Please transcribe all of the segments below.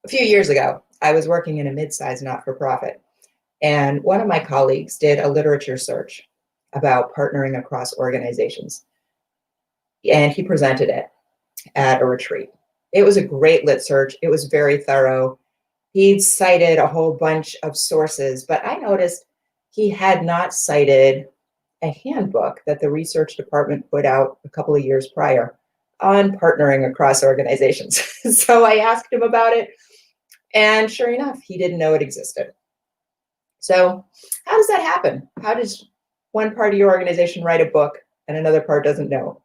A few years ago, I was working in a mid-sized not-for-profit, and one of my colleagues did a literature search about partnering across organizations, and he presented it at a retreat. It was a great lit search. It was very thorough. He'd cited a whole bunch of sources, but I noticed he had not cited a handbook that the research department put out a couple of years prior on partnering across organizations. So I asked him about it, and sure enough, he didn't know it existed. So how does that happen? How does one part of your organization write a book and another part doesn't know?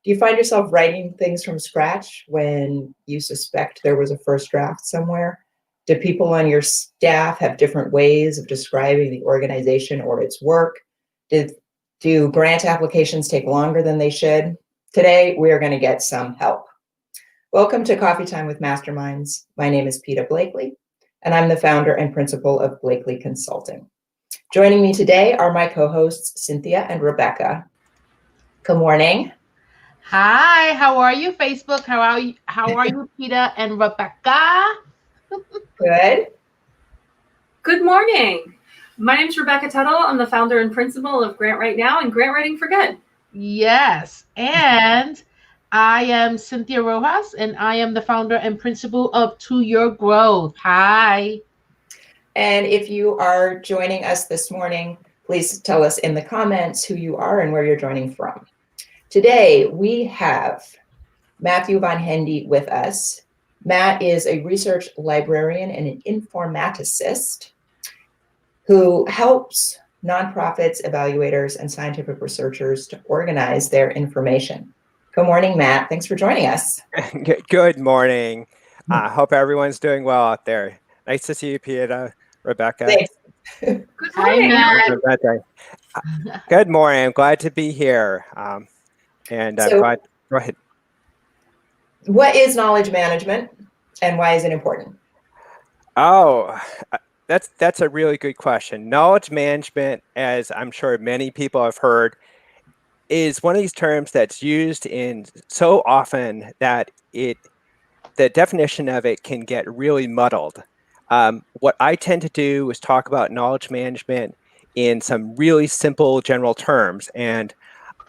Do you find yourself writing things from scratch when you suspect there was a first draft somewhere? Do people on your staff have different ways of describing the organization or its work? Do grant applications take longer than they should? Today, we are going to get some help. Welcome to Coffee Time with Masterminds. My name is Peta Blakely, and I'm the founder and principal of Blakely Consulting. Joining me today are my co-hosts, Cynthia and Rebecca. Good morning. Hi, how are you, Facebook? How are you, Peta and Rebecca? Good. Good morning. My name is Rebecca Tuttle. I'm the founder and principal of Grant Right Now and Grant Writing for Good. Yes, and I am Cynthia Rojas, and I am the founder and principal of To Your Growth. Hi. And if you are joining us this morning, please tell us in the comments who you are and where you're joining from. Today, we have Matthew Von Hendy with us. Matt is a research librarian and an informaticist who helps nonprofits, evaluators, and scientific researchers to organize their information. Good morning, Matt. Thanks for joining us. Good morning. Hope everyone's doing well out there. Nice to see you, Peta, Rebecca. Thanks. Good morning. Good morning. I'm glad to be here. And I'm glad. Go ahead. What is knowledge management, and why is it important? Oh, that's a really good question. Knowledge management, as I'm sure many people have heard, is one of these terms that's used in so often that the definition of it can get really muddled. What I tend to do is talk about knowledge management in some really simple general terms, and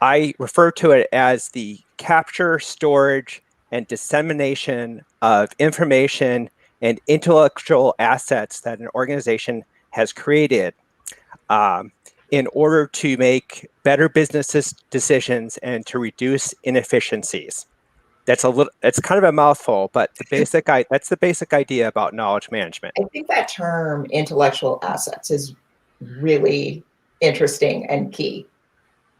I refer to it as the capture, storage, and dissemination of information and intellectual assets that an organization has created in order to make better business decisions and to reduce inefficiencies. That's kind of a mouthful, but that's the basic idea about knowledge management. I think that term intellectual assets is really interesting and key.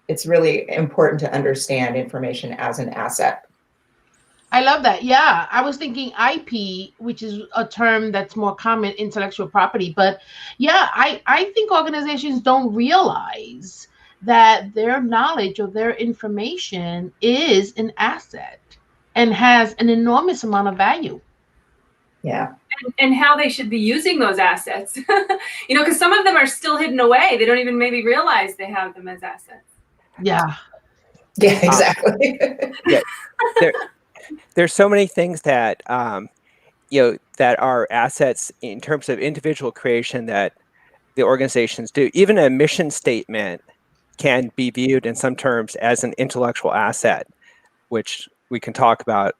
It's really important to understand information as an asset. I love that. Yeah, I was thinking IP, which is a term that's more common, intellectual property. But yeah, I think organizations don't realize that their knowledge or their information is an asset and has an enormous amount of value. Yeah. And how they should be using those assets. Because some of them are still hidden away. They don't even maybe realize they have them as assets. Yeah. Yeah, exactly. There's so many things that that are assets in terms of individual creation that the organizations do. Even a mission statement can be viewed in some terms as an intellectual asset, which we can talk about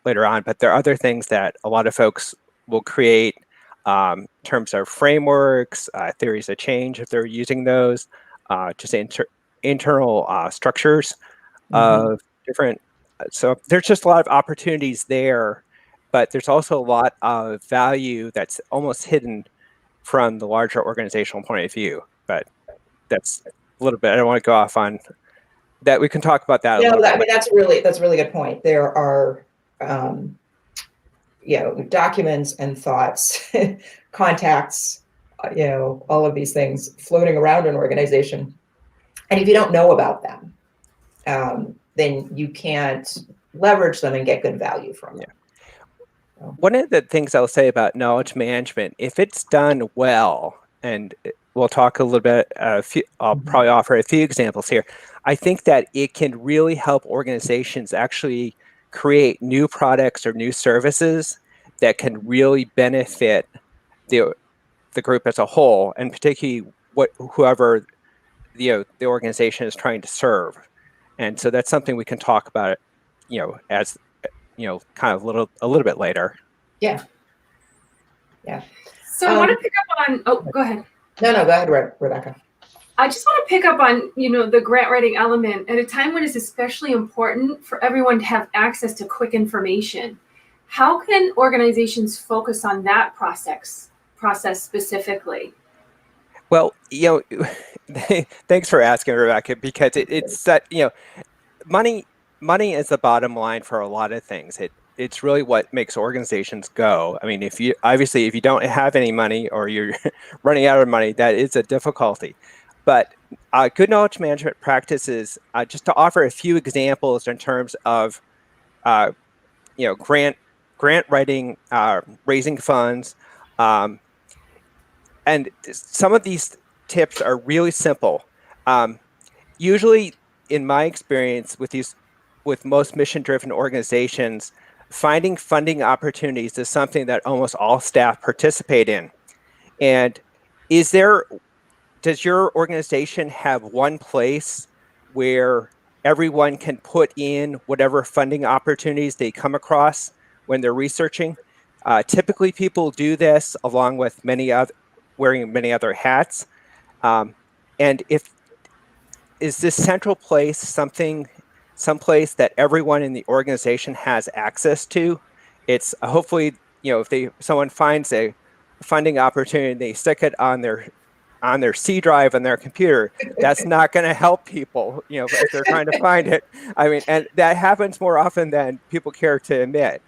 later on. But there are other things that a lot of folks will create in terms of frameworks, theories of change, if they're using those, just internal structures of different. So there's just a lot of opportunities there, but there's also a lot of value that's almost hidden from the larger organizational point of view. But that's a little bit, I don't want to go off on that. We can talk about that. That's a really good point. There are, documents and thoughts, contacts, all of these things floating around an organization. And if you don't know about them, then you can't leverage them and get good value from them. Yeah. One of the things I'll say about knowledge management, if it's done well, and we'll talk a little bit, I'll probably offer a few examples here. I think that it can really help organizations actually create new products or new services that can really benefit the group as a whole, and particularly whoever the organization is trying to serve. And so that's something we can talk about, as kind of a little bit later. Yeah. So I want to pick up on. Oh, go ahead. No, go ahead, Rebecca. I just want to pick up on, the grant writing element at a time when it's especially important for everyone to have access to quick information. How can organizations focus on that process specifically? Well, thanks for asking, Rebecca, because it's that, money is the bottom line for a lot of things. It's really what makes organizations go. I mean, if you don't have any money, or you're running out of money, that is a difficulty. But good knowledge management practices, just to offer a few examples in terms of, grant writing, raising funds, and some of these tips are really simple. Usually, in my experience with most mission-driven organizations, finding funding opportunities is something that almost all staff participate in. And does your organization have one place where everyone can put in whatever funding opportunities they come across when they're researching? Typically, people do this along with wearing many other hats. And is this central place someplace that everyone in the organization has access to? It's hopefully, if someone finds a funding opportunity, they stick it on their C drive on their computer, that's not going to help people, if they're trying to find it. I mean, and that happens more often than people care to admit.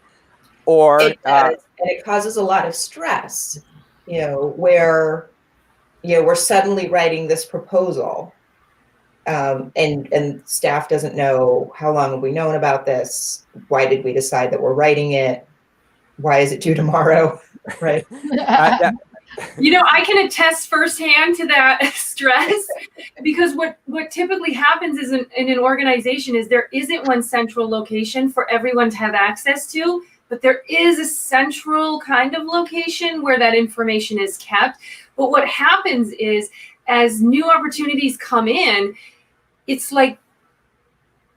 Or it does, and it causes a lot of stress, where we're suddenly writing this proposal, and staff doesn't know, how long have we known about this? Why did we decide that we're writing it? Why is it due tomorrow? Right. I can attest firsthand to that stress, because what typically happens is in an organization is there isn't one central location for everyone to have access to, but there is a central kind of location where that information is kept. But what happens is, as new opportunities come in, it's like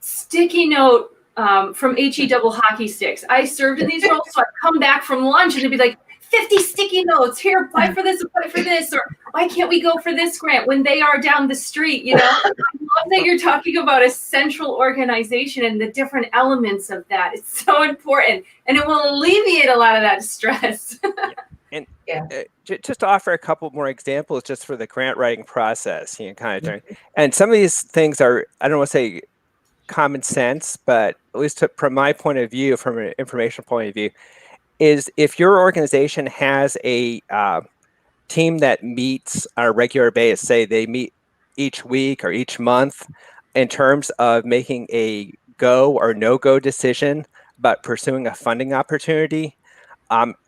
sticky note from HE double hockey sticks. I served in these roles, so I'd come back from lunch and it'd be like, 50 sticky notes here, apply for this, or why can't we go for this grant when they are down the street? I love that you're talking about a central organization and the different elements of that. It's so important, and it will alleviate a lot of that stress. And just to offer a couple more examples, just for the grant writing process, kind of thing. And some of these things are, I don't want to say common sense, but at least from my point of view, from an information point of view, is if your organization has a team that meets on a regular basis, say they meet each week or each month, in terms of making a go or no-go decision about pursuing a funding opportunity,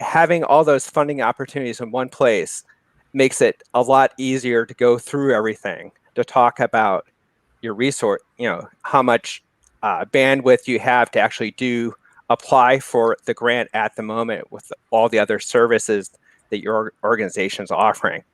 having all those funding opportunities in one place makes it a lot easier to go through everything, to talk about your resource, how much bandwidth you have to actually apply for the grant at the moment with all the other services that your organization is offering.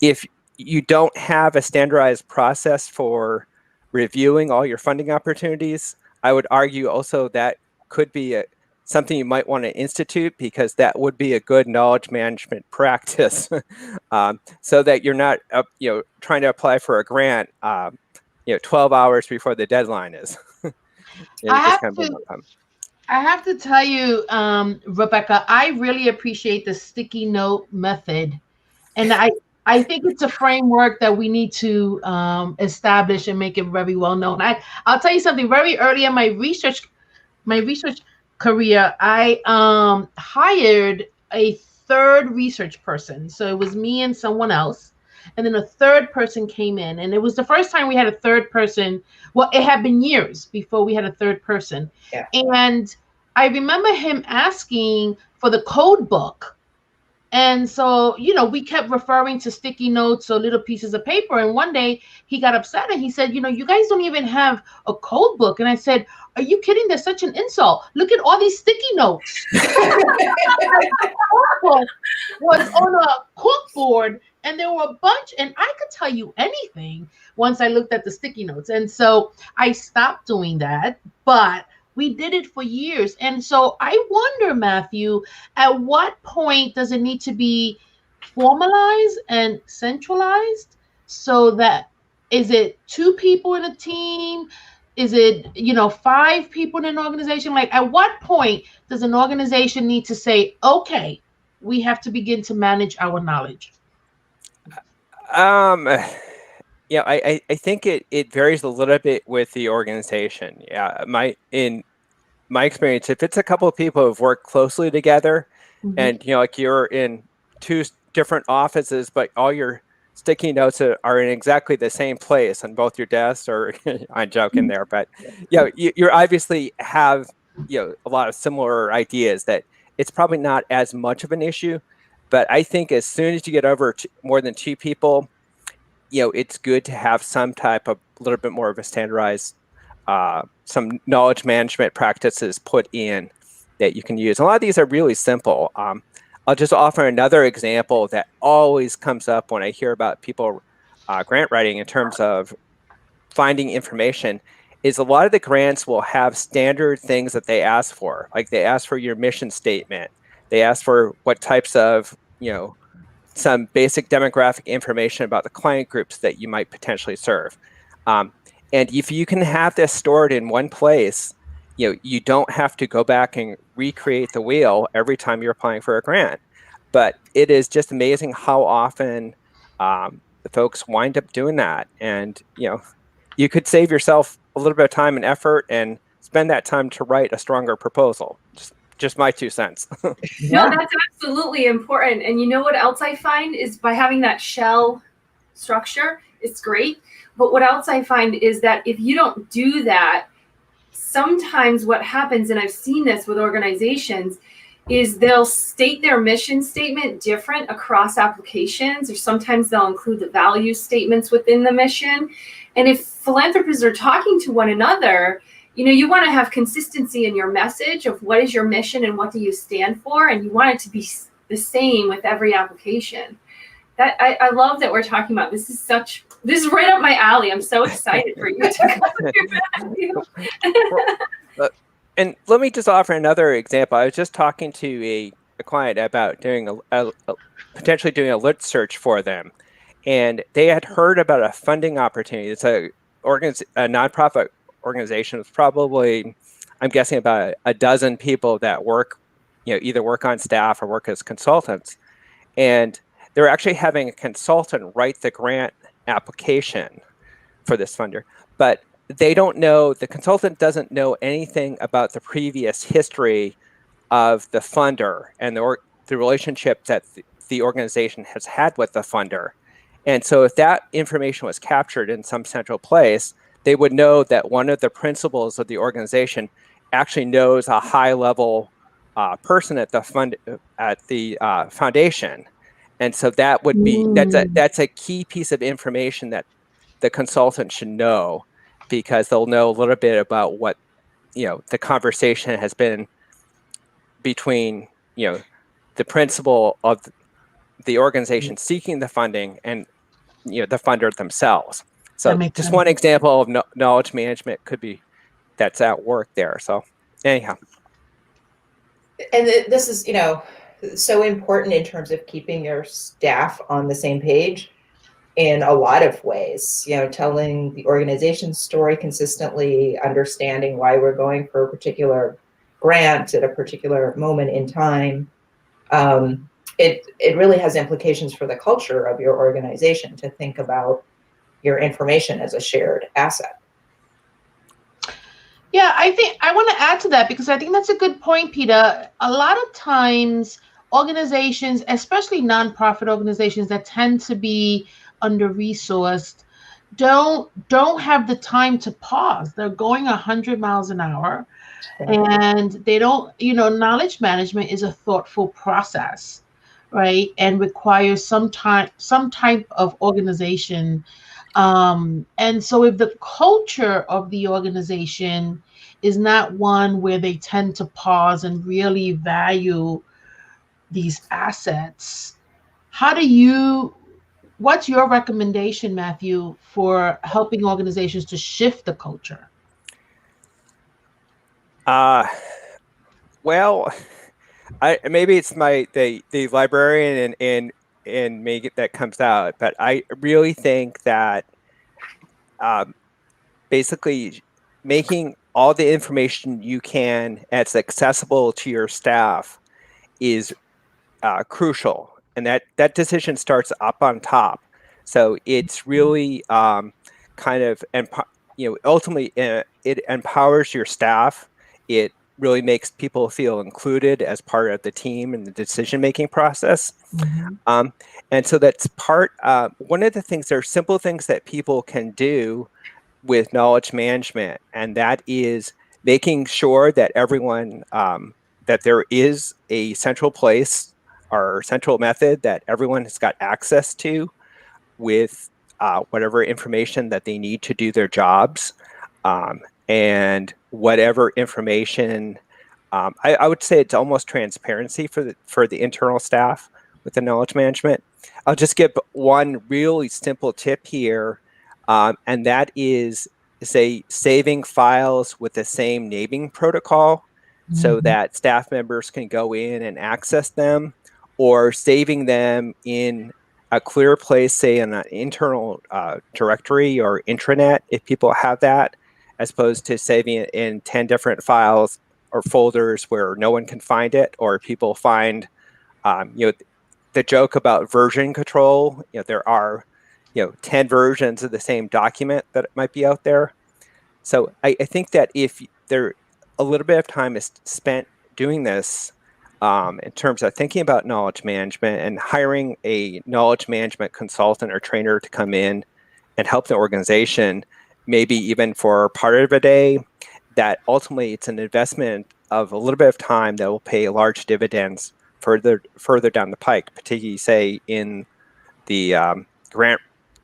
If you don't have a standardized process for reviewing all your funding opportunities, I would argue also that could be something you might want to institute, because that would be a good knowledge management practice, so that you're not trying to apply for a grant 12 hours before the deadline is. I have to tell you, Rebecca, I really appreciate the sticky note method. And I think it's a framework that we need to establish and make it very well known. I'll tell you something. Very early in my research career, I hired a third research person. So it was me and someone else. And then a third person came in, and it was the first time we had a third person. Well, it had been years before we had a third person. Yeah. And I remember him asking for the code book And so, we kept referring to sticky notes or little pieces of paper. And one day he got upset and he said, you guys don't even have a code book. And I said, are you kidding? That's such an insult. Look at all these sticky notes. The cookbook was on a corkboard and there were a bunch, and I could tell you anything once I looked at the sticky notes. And so I stopped doing that, but we did it for years. And so I wonder, Matthew, at what point does it need to be formalized and centralized so that, is it 2 people in a team? Is it, 5 people in an organization? Like, at what point does an organization need to say, okay, we have to begin to manage our knowledge? I think it varies a little bit with the organization. Yeah, in my experience, if it's a couple of people who've worked closely together, and like you're in 2 different offices, but all your sticky notes are in exactly the same place on both your desks, or I'm joking there, but you obviously have a lot of similar ideas, that it's probably not as much of an issue. But I think as soon as you get over more than 2 people, it's good to have some type of a little bit more of a standardized, some knowledge management practices put in that you can use. A lot of these are really simple. I'll just offer another example that always comes up when I hear about people grant writing in terms of finding information, is a lot of the grants will have standard things that they ask for. Like, they ask for your mission statement. They ask for what types of, some basic demographic information about the client groups that you might potentially serve. And if you can have this stored in one place, you don't have to go back and recreate the wheel every time you're applying for a grant. But it is just amazing how often the folks wind up doing that. And, you could save yourself a little bit of time and effort and spend that time to write a stronger proposal. Just my 2 cents. No, that's absolutely important. And you know what else I find is, by having that shell structure, it's great. But what else I find is that if you don't do that, sometimes what happens, and I've seen this with organizations, is they'll state their mission statement different across applications, or sometimes they'll include the value statements within the mission. And if philanthropists are talking to one another, you want to have consistency in your message of what is your mission and what do you stand for, and you want it to be the same with every application. That I love that we're talking about. This is right up my alley. I'm so excited for you to come here, Matthew. And let me just offer another example. I was just talking to a client about doing potentially doing a lit search for them, and they had heard about a funding opportunity. It's a nonprofit organization with probably, I'm guessing, about a dozen people that work, either work on staff or work as consultants. And they're actually having a consultant write the grant application for this funder. But the consultant doesn't know anything about the previous history of the funder and the relationship that the organization has had with the funder. And so if that information was captured in some central place, they would know that one of the principals of the organization actually knows a high-level person at the foundation, and so that would be that's a key piece of information that the consultant should know, because they'll know a little bit about what the conversation has been between the principal of the organization seeking the funding and the funder themselves. So just one example of knowledge management could be that's at work there. So anyhow. And this is, so important in terms of keeping your staff on the same page in a lot of ways, telling the organization's story consistently, understanding why we're going for a particular grant at a particular moment in time. It really has implications for the culture of your organization to think about your information as a shared asset. Yeah, I think I want to add to that, because I think that's a good point, Peter. A lot of times organizations, especially nonprofit organizations that tend to be under-resourced, don't have the time to pause. They're going 100 miles an hour, and they don't, knowledge management is a thoughtful process. right, and requires some type of organization. And so if the culture of the organization is not one where they tend to pause and really value these assets, how do you what's your recommendation, Matthew, for helping organizations to shift the culture? Well, maybe it's the librarian and me that comes out, but I really think that basically making all the information you can as accessible to your staff is crucial, and that decision starts up on top. So it's really kind of ultimately it empowers your staff. It really makes people feel included as part of the team and the decision making process. And so that's part one of the things. There are simple things that people can do with knowledge management, and that is making sure that everyone that there is a central place or central method that everyone has got access to with whatever information that they need to do their jobs, and whatever information. I would say it's almost transparency for the internal staff with the knowledge management. I'll just give one really simple tip here, and that is, say, saving files with the same naming protocol so that staff members can go in and access them, or saving them in a clear place, say in an internal directory or intranet, if people have that, as opposed to saving it in 10 different files or folders where no one can find it, or people find, the joke about version control. There are, 10 versions of the same document that might be out there. So I think that if there a little bit of time is spent doing this, in terms of thinking about knowledge management and hiring a knowledge management consultant or trainer to come in and help the organization, maybe even for part of a day, that ultimately it's an investment of a little bit of time that will pay large dividends further down the pike, particularly, say, in the grant,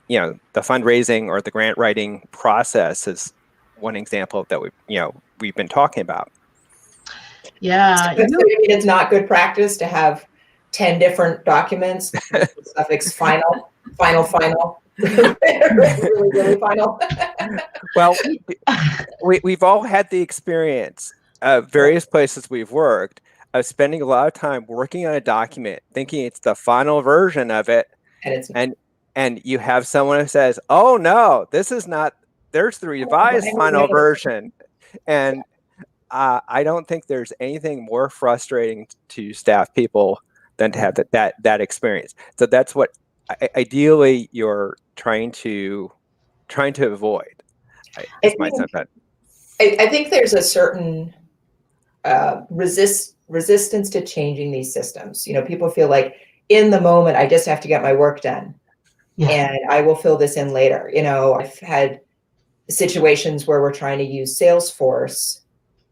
the fundraising or the grant writing process is one example that we've been talking about. Yeah. So it's not good practice to have 10 different documents with the suffix final. really final. Well, we've all had the experience of various places we've worked of spending a lot of time working on a document, thinking it's the final version of it, and you have someone who says, "Oh no, this is not. There's the revised final version," and I don't think there's anything more frustrating to staff people than to have that experience. So that's what ideally you're trying to avoid. I think there's a certain resistance to changing these systems. People feel like in the moment, I just have to get my work done, and I will fill this in later. I've had situations where we're trying to use Salesforce,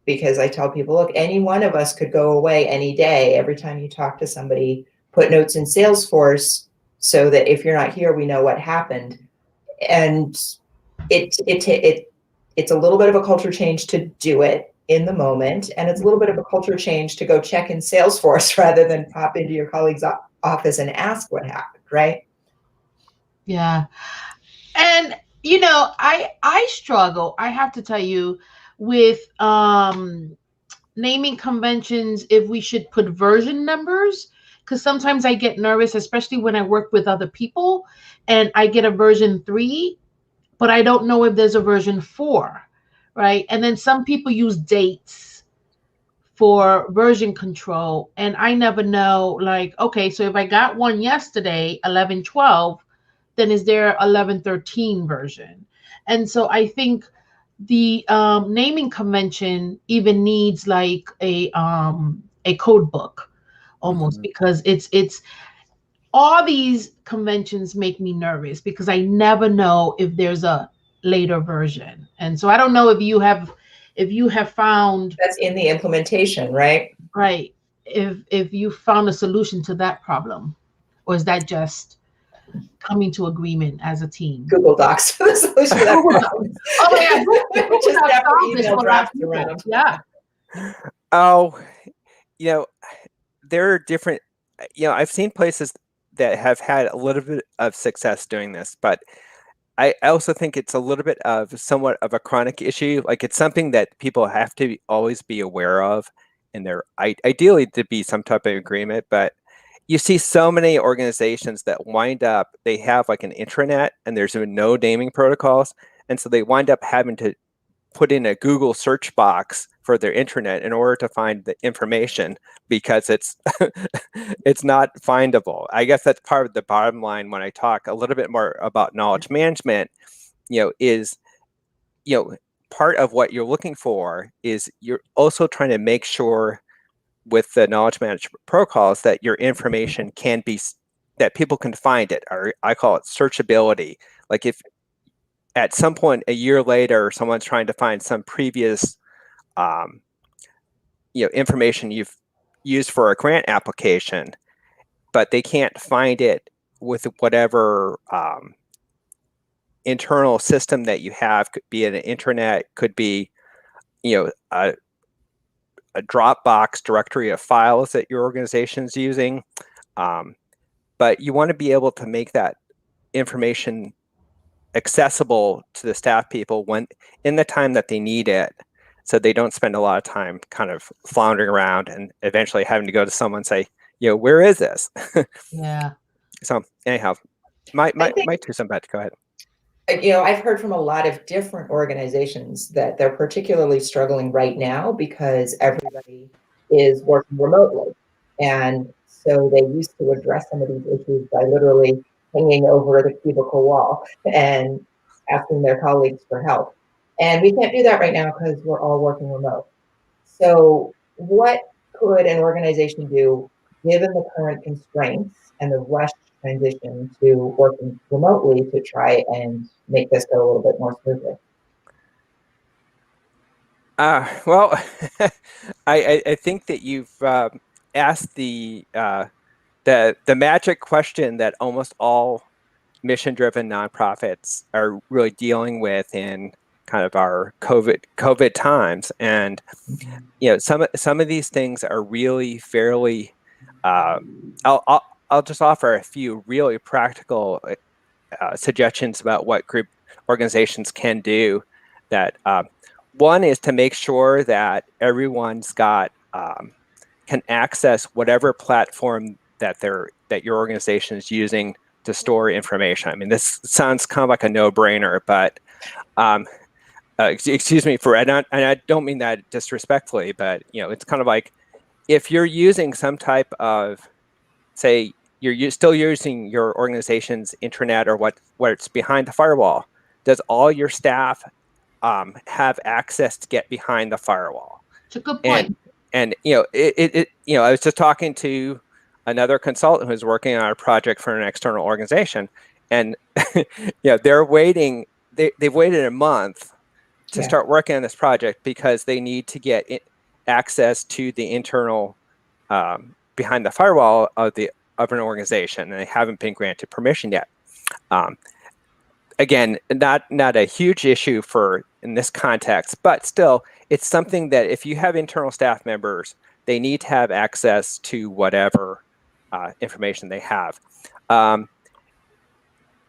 because I tell people, look, any one of us could go away any day. Every time you talk to somebody, put notes in Salesforce so that if you're not here, we know what happened. And it's a little bit of a culture change to do it in the moment. And it's a little bit of a culture change to go check in Salesforce rather than pop into your colleague's office and ask what happened, right? Yeah. And, I struggle, I have to tell you, with naming conventions, if we should put version numbers, because sometimes I get nervous, especially when I work with other people and I get a version 3, but I don't know if there's a version 4, right? And then some people use dates for version control, and I never know, like, okay, so if I got one yesterday, 11.12, then is there 11.13 version? And so I think the naming convention even needs like a code book almost, because it's all these conventions make me nervous because I never know if there's a later version. And so I don't know if you have found that's in the implementation, right? Right. if you found a solution to that problem, or is that just coming to agreement as a team? Google Docs for the solution to that Google Docs. problem. Oh yeah, Google Just Docs have solves this email for a lot of drafts people. around. Yeah. Oh, there are different, I've seen places that have had a little bit of success doing this, but I also think it's a little bit of somewhat of a chronic issue. Like, it's something that people have to always be aware of, and there ideally to be some type of agreement. But you see so many organizations that wind up, they have like an intranet and there's no naming protocols. And so they wind up having to put in a Google search box for their intranet in order to find the information, because it's it's not findable. I guess that's part of the bottom line when I talk a little bit more about knowledge management, is part of what you're looking for is you're also trying to make sure with the knowledge management protocols that your information can be, that people can find it, or I call it searchability. Like, if at some point a year later someone's trying to find some previous information you've used for a grant application, but they can't find it with whatever internal system that you have, could be an intranet, could be a Dropbox directory of files that your organization is using, but you want to be able to make that information accessible to the staff people when in the time that they need it, so they don't spend a lot of time kind of floundering around and eventually having to go to someone and say, where is this? Yeah. So anyhow, my 2 cents back. Go ahead. I've heard from a lot of different organizations that they're particularly struggling right now because everybody is working remotely. And so they used to address some of these issues by literally hanging over the cubicle wall and asking their colleagues for help. And we can't do that right now because we're all working remote. So what could an organization do given the current constraints and the rushed transition to working remotely to try and make this go a little bit more smoothly? Well, I think that you've asked the magic question that almost all mission-driven nonprofits are really dealing with in kind of our COVID times. And some of these things are really fairly. I'll just offer a few really practical suggestions about what group organizations can do. That one is to make sure that everyone's got can access whatever platform that your organization is using to store information. I mean, this sounds kind of like a no-brainer, but excuse me and I don't mean that disrespectfully, but it's kind of like, if you're using some type of, say, you're still using your organization's intranet or what's behind the firewall, does all your staff have access to get behind the firewall? It's a good point. And I was just talking to another consultant who's working on a project for an external organization, and they're waiting. They've waited a month to start working on this project because they need to get access to the internal behind the firewall of an organization, and they haven't been granted permission yet. Again, not a huge issue in this context, but still, it's something that if you have internal staff members, they need to have access to whatever information they have.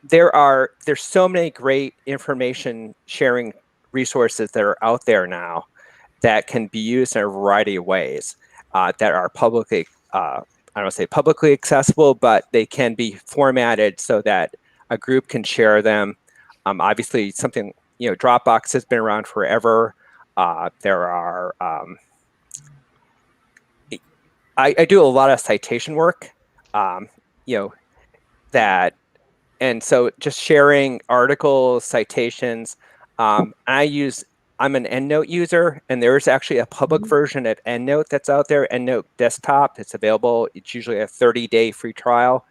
There's so many great information sharing resources that are out there now that can be used in a variety of ways that are publicly, I don't want to say publicly accessible, but they can be formatted so that a group can share them. Obviously, something, Dropbox has been around forever. There are, I do a lot of citation work, and so just sharing articles, citations. I'm an EndNote user, and there's actually a public version of EndNote that's out there, EndNote Desktop. It's available. It's usually a 30-day free trial.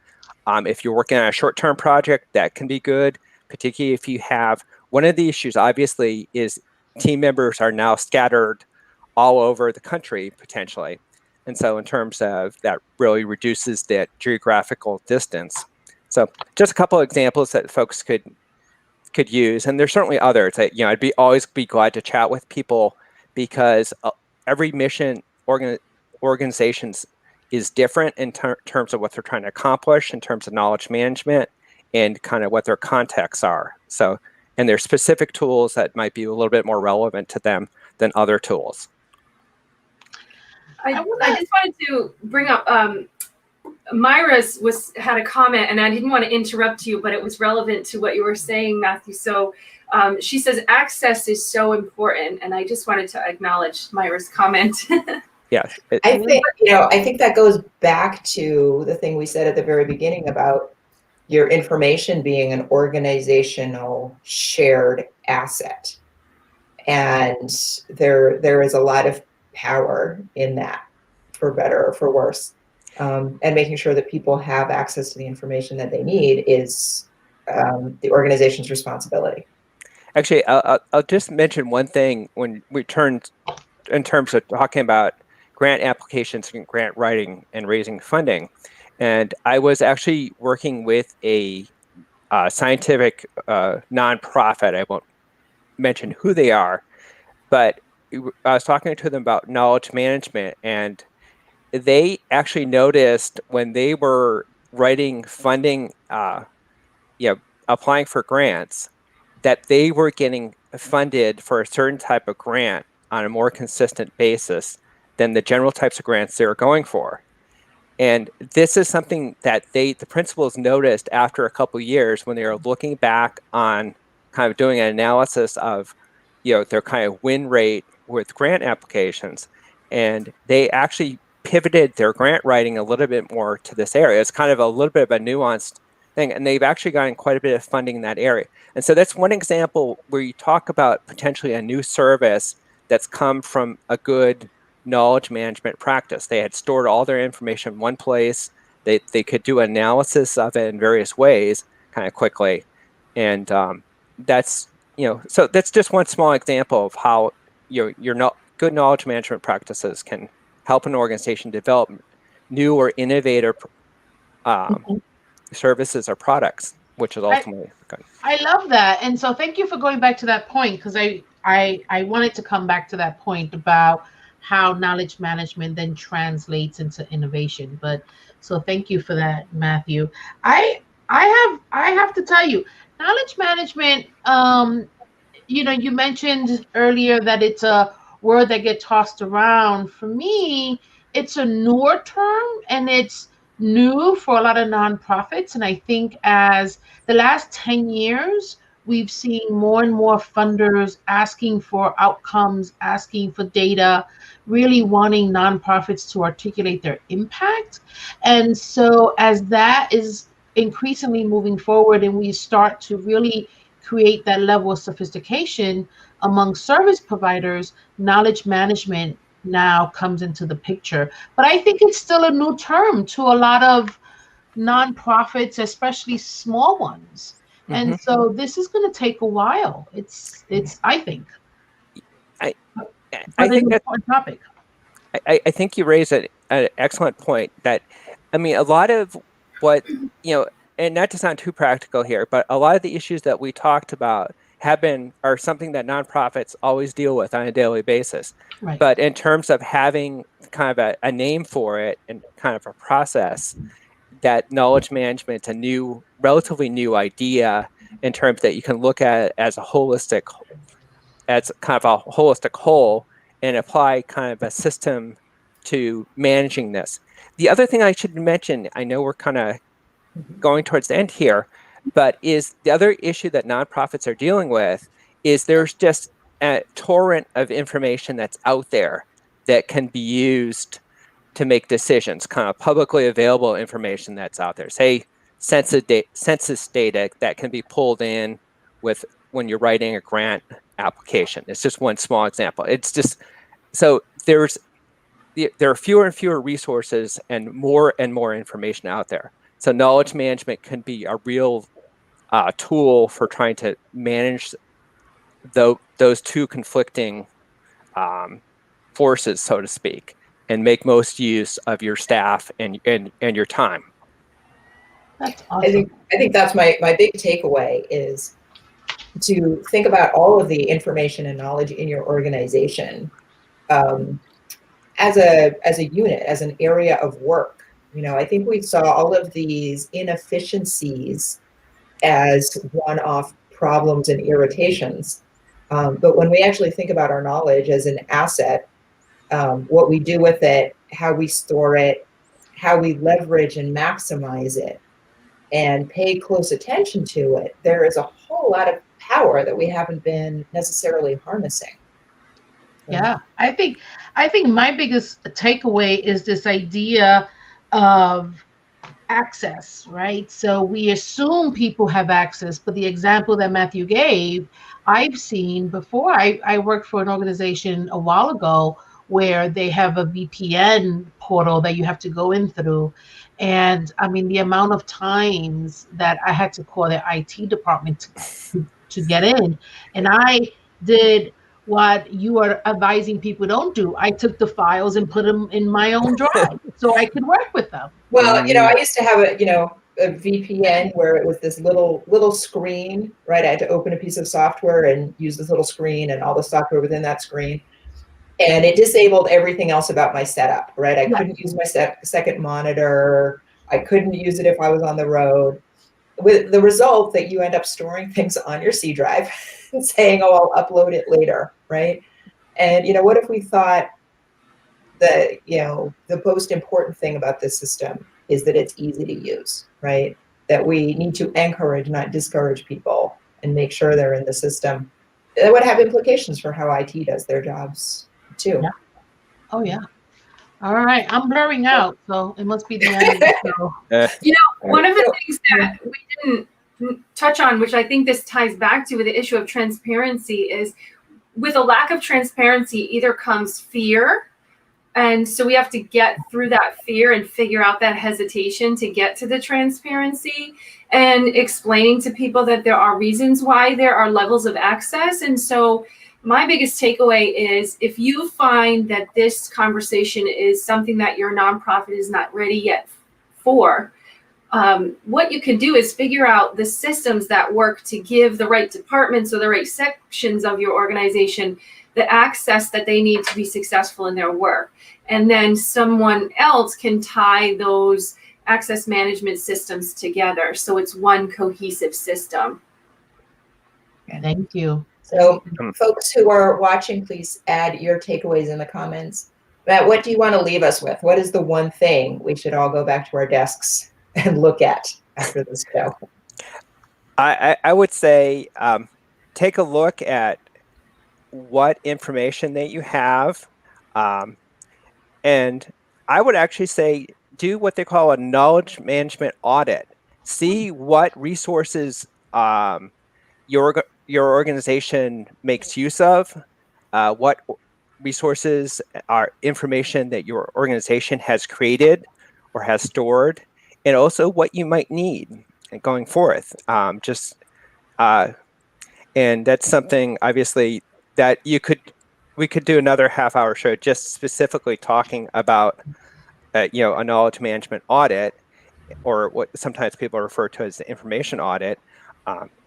If you're working on a short-term project, that can be good, particularly if you have, one of the issues obviously is team members are now scattered all over the country potentially. And so in terms of that really reduces that geographical distance. So just a couple of examples that folks could use, and there's certainly others that, I'd always be glad to chat with people, because every mission organizations is different in terms of what they're trying to accomplish in terms of knowledge management and kind of what their contexts are. So, and there's specific tools that might be a little bit more relevant to them than other tools. I just wanted to bring up Myra's had a comment, and I didn't want to interrupt you, but it was relevant to what you were saying, Matthew. So she says access is so important, and I just wanted to acknowledge Myra's comment. Yeah, I think that goes back to the thing we said at the very beginning about your information being an organizational shared asset, and there is a lot of power in that, for better or for worse. And making sure that people have access to the information that they need is the organization's responsibility. Actually, I'll just mention one thing when we turn in terms of talking about grant applications and grant writing and raising funding. And I was actually working with a scientific nonprofit. I won't mention who they are, but I was talking to them about knowledge management, and they actually noticed when they were writing funding, applying for grants, that they were getting funded for a certain type of grant on a more consistent basis than the general types of grants they were going for. And this is something that the principals noticed after a couple of years when they were looking back on kind of doing an analysis of, their kind of win rate with grant applications. And they actually pivoted their grant writing a little bit more to this area. It's kind of a little bit of a nuanced thing, and they've actually gotten quite a bit of funding in that area. And so that's one example where you talk about potentially a new service that's come from a good knowledge management practice. They had stored all their information in one place. They could do analysis of it in various ways kind of quickly. And that's, so that's just one small example of how your good knowledge management practices can help an organization develop new or innovative services or products, which is ultimately good. I love that. And so thank you for going back to that point, because I wanted to come back to that point about how knowledge management then translates into innovation. But so thank you for that, Matthew. I have to tell you, knowledge management, you mentioned earlier that it's a word that gets tossed around. For me, it's a newer term, and it's new for a lot of nonprofits. And I think as the last 10 years, we've seen more and more funders asking for outcomes, asking for data, really wanting nonprofits to articulate their impact. And so as that is increasingly moving forward, and we start to really create that level of sophistication among service providers, knowledge management now comes into the picture. But I think it's still a new term to a lot of nonprofits, especially small ones. Mm-hmm. And so this is going to take a while. It's I think. I think that's an important topic. I think you raise an excellent point. That, I mean, a lot of what, and not to sound too practical here, but a lot of the issues that we talked about are something that nonprofits always deal with on a daily basis. Right. But in terms of having kind of a name for it and kind of a process, that knowledge management's a relatively new idea in terms that you can look at it as kind of a holistic whole and apply kind of a system to managing this. The other thing I should mention, I know we're kind of going towards the end here, but is the other issue that nonprofits are dealing with is there's just a torrent of information that's out there that can be used to make decisions, kind of publicly available information that's out there. Say census data that can be pulled in with when you're writing a grant application. It's just one small example. It's just, so there are fewer and fewer resources and more information out there. So knowledge management can be a real tool for trying to manage those two conflicting forces, so to speak. and make most use of your staff and your time. That's awesome. I think that's my big takeaway, is to think about all of the information and knowledge in your organization as a unit, as an area of work. I think we saw all of these inefficiencies as one-off problems and irritations. But when we actually think about our knowledge as an asset, what we do with it, how we store it, how we leverage and maximize it, and pay close attention to it, there is a whole lot of power that we haven't been necessarily harnessing. Yeah, I think my biggest takeaway is this idea of access, right? So we assume people have access, but the example that Matthew gave, I've seen before. I worked for an organization a while ago where they have a VPN portal that you have to go in through. And I mean, the amount of times that I had to call their IT department to get in, and I did what you are advising people don't do. I took the files and put them in my own drive so I could work with them. Well, I used to have a VPN where it was this little screen, right? I had to open a piece of software and use this little screen and all the software within that screen. And it disabled everything else about my setup, right? I couldn't use my second monitor. I couldn't use it if I was on the road. With the result that you end up storing things on your C drive and saying, oh, I'll upload it later, right? And, what if we thought that, the most important thing about this system is that it's easy to use, right? That we need to encourage, not discourage people, and make sure they're in the system. That would have implications for how IT does their jobs too. Yeah. Oh yeah. All right, I'm blurring out, so it must be the end of the show. One of the things that we didn't touch on, which I think this ties back to with the issue of transparency, is with a lack of transparency either comes fear. And so we have to get through that fear and figure out that hesitation to get to the transparency, and explaining to people that there are reasons why there are levels of access. And so my biggest takeaway is, if you find that this conversation is something that your nonprofit is not ready yet for, what you can do is figure out the systems that work to give the right departments or the right sections of your organization the access that they need to be successful in their work. And then someone else can tie those access management systems together, so it's one cohesive system. Thank you. So folks who are watching, please add your takeaways in the comments. Matt, what do you want to leave us with? What is the one thing we should all go back to our desks and look at after this show? I would say take a look at what information that you have. And I would actually say do what they call a knowledge management audit. See what resources your organization makes use of, what resources are information that your organization has created or has stored, and also what you might need going forth. And that's something obviously that we could do another half-hour show just specifically talking about a knowledge management audit, or what sometimes people refer to as the information audit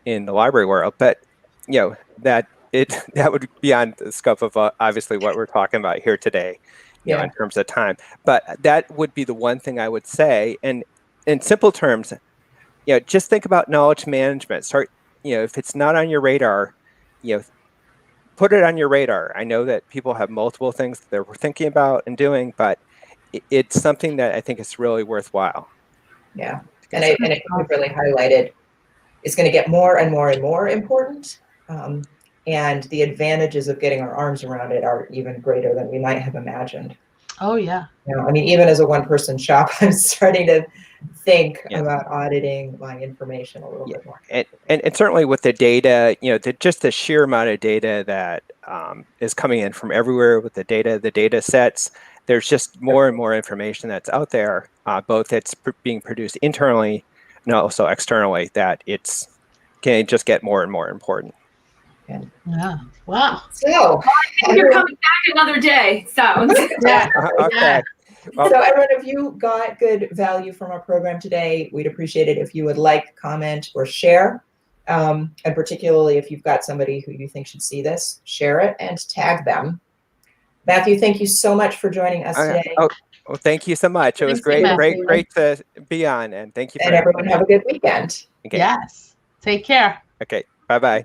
in the library world. But that would be beyond the scope of obviously what we're talking about here today, in terms of time. But that would be the one thing I would say. And in simple terms, just think about knowledge management. Start, if it's not on your radar, put it on your radar. I know that people have multiple things that they're thinking about and doing, but it's something that I think is really worthwhile. Yeah, and it really highlighted, it's going to get more and more and more important. And the advantages of getting our arms around it are even greater than we might have imagined. Oh yeah. Even as a one-person shop, I'm starting to think about auditing my information a little bit more. And certainly with the data, just the sheer amount of data that is coming in from everywhere with the data sets, there's just more and more information that's out there, both that's being produced internally and also externally, that it's can just get more and more important. And Yeah. Wow. so, You're coming back another day. Sounds. Yeah. Okay. Well, so everyone, if you got good value from our program today, we'd appreciate it if you would like, comment, or share. And particularly if you've got somebody who you think should see this, share it and tag them. Matthew, thank you so much for joining us today. well, thank you so much. It was Thank you, great to be on, and thank you for And everyone have a good weekend. Okay. Yes. Take care. Okay. Bye-bye.